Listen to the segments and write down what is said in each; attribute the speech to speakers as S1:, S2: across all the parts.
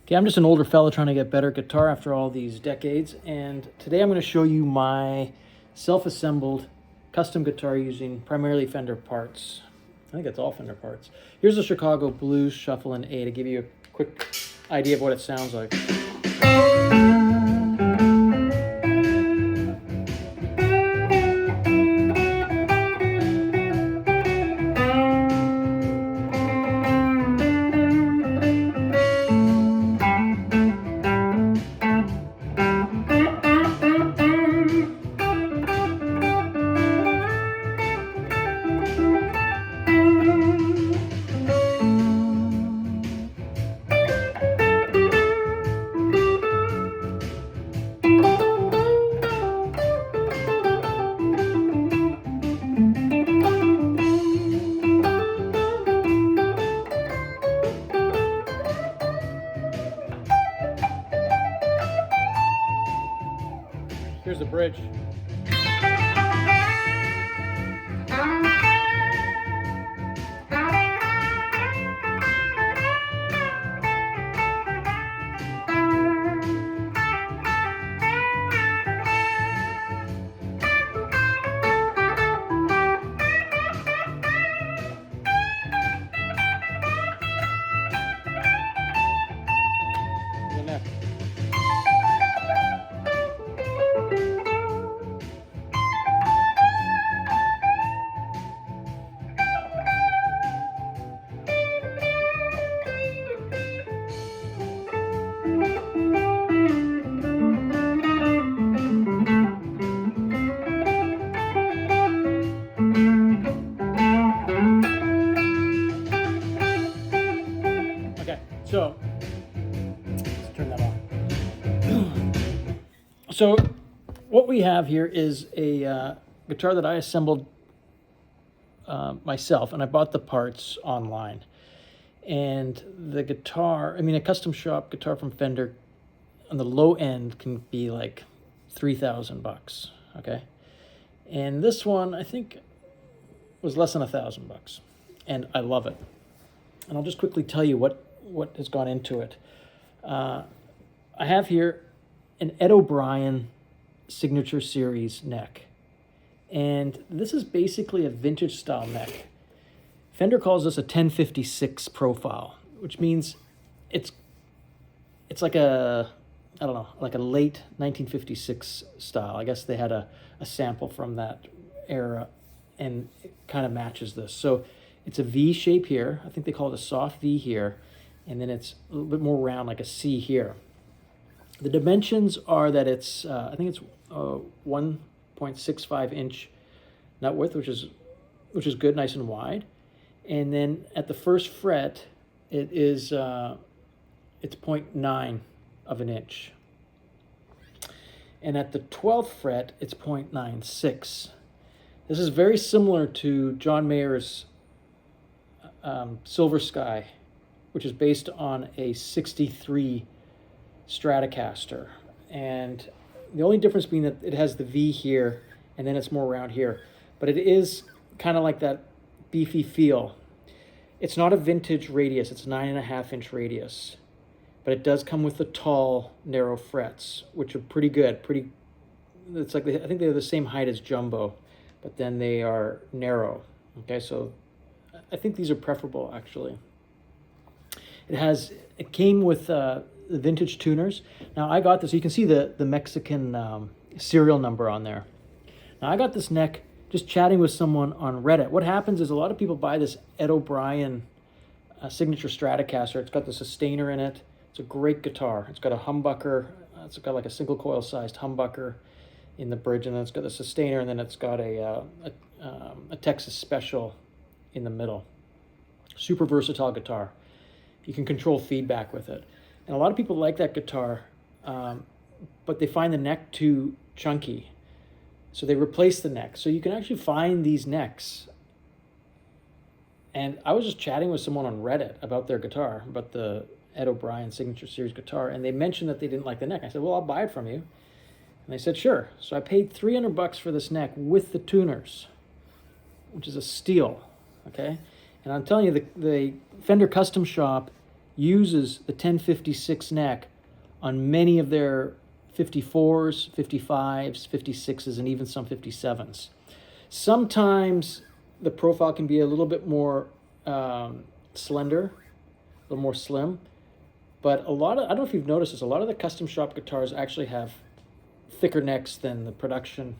S1: Okay, I'm just an older fella trying to get better at guitar after all these decades, and today I'm going to show you my self-assembled custom guitar using primarily Fender parts. I think it's all Fender parts. Here's a Chicago Blues Shuffle in A to give you a quick idea of what it sounds like. Here's the bridge. The neck. Okay, so let's turn that on. So what we have here is a guitar that I assembled myself, and I bought the parts online. And the guitar, a custom shop guitar from Fender on the low end can be like $3,000, okay? And this one, I think, was less than $1,000, and I love it. And I'll just quickly tell you what has gone into it. I have here an Ed O'Brien Signature Series neck. And this is basically a vintage style neck. Fender calls this a 1056 profile, which means it's like a, I don't know, like a late 1956 style. I guess they had a sample from that era, and it kind of matches this. So it's a V shape here. I think they call it a soft V here. And then it's a little bit more round, like a C here. The dimensions are that it's, I think it's 1.65 inch nut width, which is good, nice and wide. And then at the first fret, it is it's 0.9 of an inch. And at the 12th fret, it's 0.96. This is very similar to John Mayer's Silver Sky, which is based on a 63 Stratocaster. And the only difference being that it has the V here, and then it's more round here. But it is kind of like that beefy feel. It's not a vintage radius, it's 9.5 inch radius. But it does come with the tall, narrow frets, which are pretty good. It's like, I think they're the same height as Jumbo, but then they are narrow. Okay, so I think these are preferable, actually. It came with the vintage tuners. Now I got this, you can see the Mexican serial number on there. Now I got this neck just chatting with someone on Reddit. What happens is a lot of people buy this Ed O'Brien Signature Stratocaster. It's got the sustainer in it. It's a great guitar. It's got a humbucker. It's got like a single coil sized humbucker in the bridge, and then it's got the sustainer, and then it's got a Texas Special in the middle. Super versatile guitar. You can control feedback with it. And a lot of people like that guitar, but they find the neck too chunky. So they replace the neck. So you can actually find these necks. And I was just chatting with someone on Reddit about their guitar, about the Ed O'Brien Signature Series guitar, and they mentioned that they didn't like the neck. I said, well, I'll buy it from you. And they said, sure. So I paid $300 for this neck with the tuners, which is a steal, okay? And I'm telling you, the Fender Custom Shop uses the 1056 neck on many of their 54s, 55s, 56s, and even some 57s. Sometimes the profile can be a little bit more slender, a little more slim, but I don't know if you've noticed this, a lot of the custom shop guitars actually have thicker necks than the production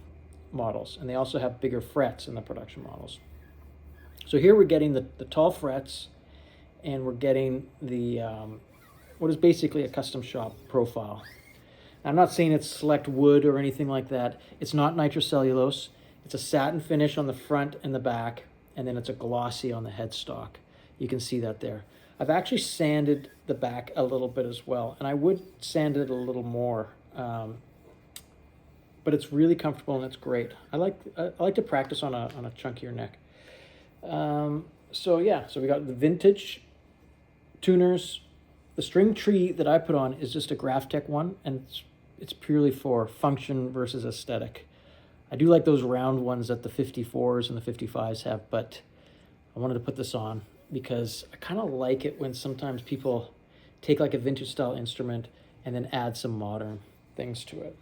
S1: models, and they also have bigger frets in the production models. So here we're getting the tall frets, and we're getting the what is basically a custom shop profile. I'm not saying it's select wood or anything like that. It's not nitrocellulose. It's a satin finish on the front and the back, and then it's a glossy on the headstock. You can see that there. I've actually sanded the back a little bit as well, and I would sand it a little more, but it's really comfortable and it's great. I like to practice on a chunkier neck. So yeah, so we got the vintage tuners. The string tree that I put on is just a Graphtec one, and it's purely for function versus aesthetic. I do like those round ones that the 54s and the 55s have, but I wanted to put this on because I kind of like it when sometimes people take like a vintage style instrument and then add some modern things to it.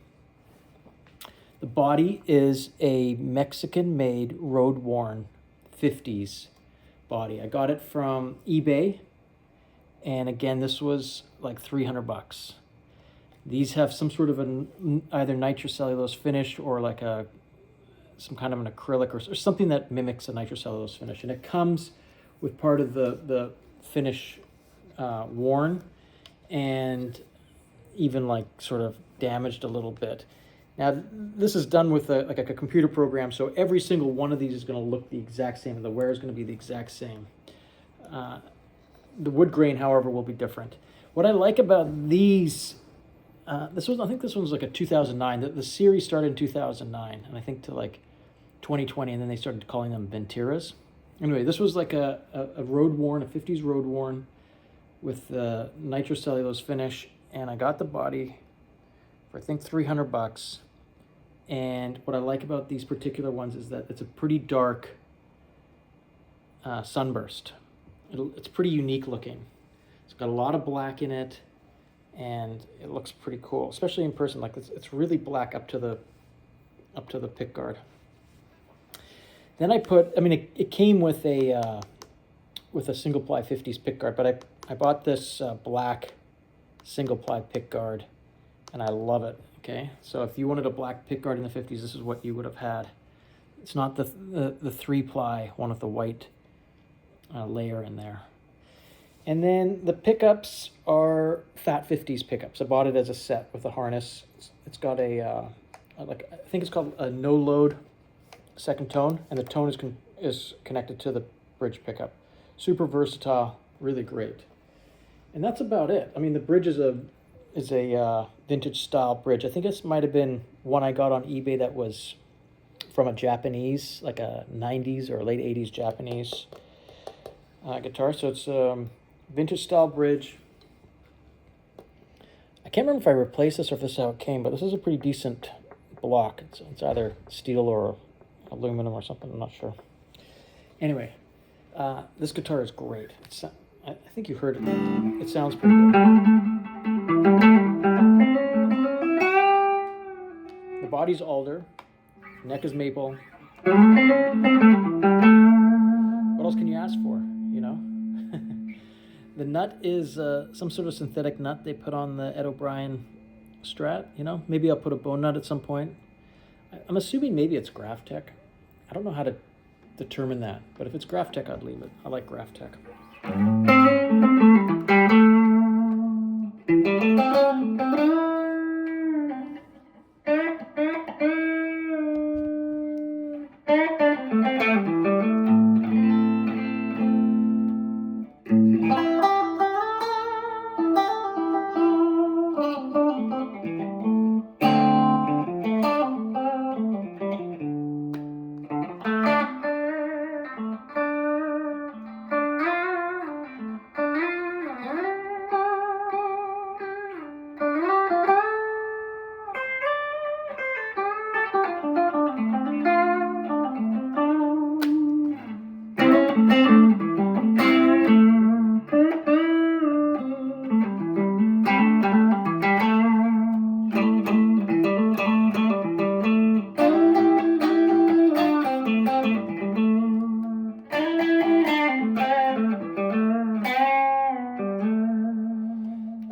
S1: The body is a Mexican-made, road-worn 50s body. I got it from eBay, and again, this was like $300. These have some sort of either nitrocellulose finish or like some kind of an acrylic or something that mimics a nitrocellulose finish, and it comes with part of the finish worn and even like sort of damaged a little bit. Now, this is done with like a computer program, so every single one of these is going to look the exact same. The wear is going to be the exact same. The wood grain, however, will be different. What I like about these, I think this one's like a 2009. The series started in 2009, and I think to like 2020, and then they started calling them Ventiras. Anyway, this was like a road-worn, a 50s road-worn with the nitrocellulose finish, and I got the body for I think $300. And what I like about these particular ones is that it's a pretty dark sunburst. It's pretty unique looking. It's got a lot of black in it, and it looks pretty cool, especially in person. Like it's really black up to the pick guard. Then it came with a single ply 50s pick guard, but I bought this black single ply pick guard, and I love it. Okay, so if you wanted a black pick guard in the 50s, this is what you would have had. It's not the 3-ply one with the white layer in there. And then the pickups are Fat 50s pickups. I bought it as a set with a harness. It's got I think it's called a no load second tone, and the tone is connected to the bridge pickup. Super versatile, really great. And that's about it. I mean, the bridge is a vintage style bridge. I think this might have been one I got on eBay that was from a Japanese, like a 90s or late 80s Japanese guitar. So it's vintage style bridge. I can't remember if I replaced this or if this is how it came, but this is a pretty decent block. It's either steel or aluminum or something, I'm not sure. Anyway, this guitar is great. I think you heard it. It sounds pretty good. The body's alder, neck is maple. What else can you ask for, you know? The nut is some sort of synthetic nut they put on the Ed O'Brien Strat, you know? Maybe I'll put a bone nut at some point. I'm assuming maybe it's Graphtec. I don't know how to determine that, but if it's Graphtec, I'd leave it. I like Graphtec.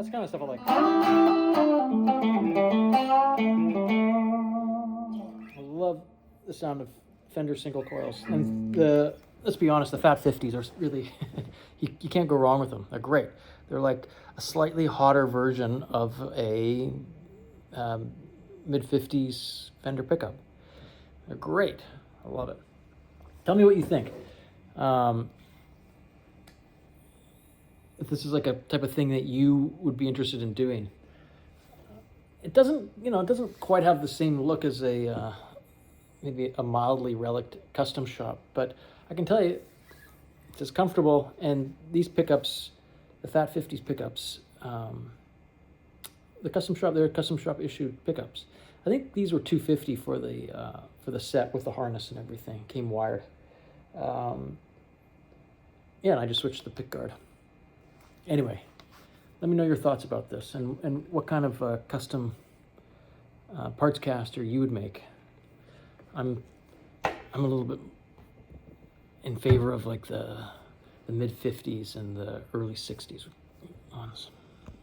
S1: That's kind of stuff I like. I love the sound of Fender single coils. And let's be honest, the Fat 50s are really, you can't go wrong with them. They're great. They're like a slightly hotter version of a mid-50s Fender pickup. They're great. I love it. Tell me what you think. If this is like a type of thing that you would be interested in doing. It doesn't quite have the same look as a maybe a mildly Relic custom shop, but I can tell you it's as comfortable. And these pickups, the Fat 50s pickups, they're custom shop issued pickups. I think these were $250 for the set with the harness and everything. Came wired. Yeah, and I just switched the pick guard. Anyway, let me know your thoughts about this and what kind of custom parts caster you would make. I'm a little bit in favor of like the mid 50s and the early 60s ones.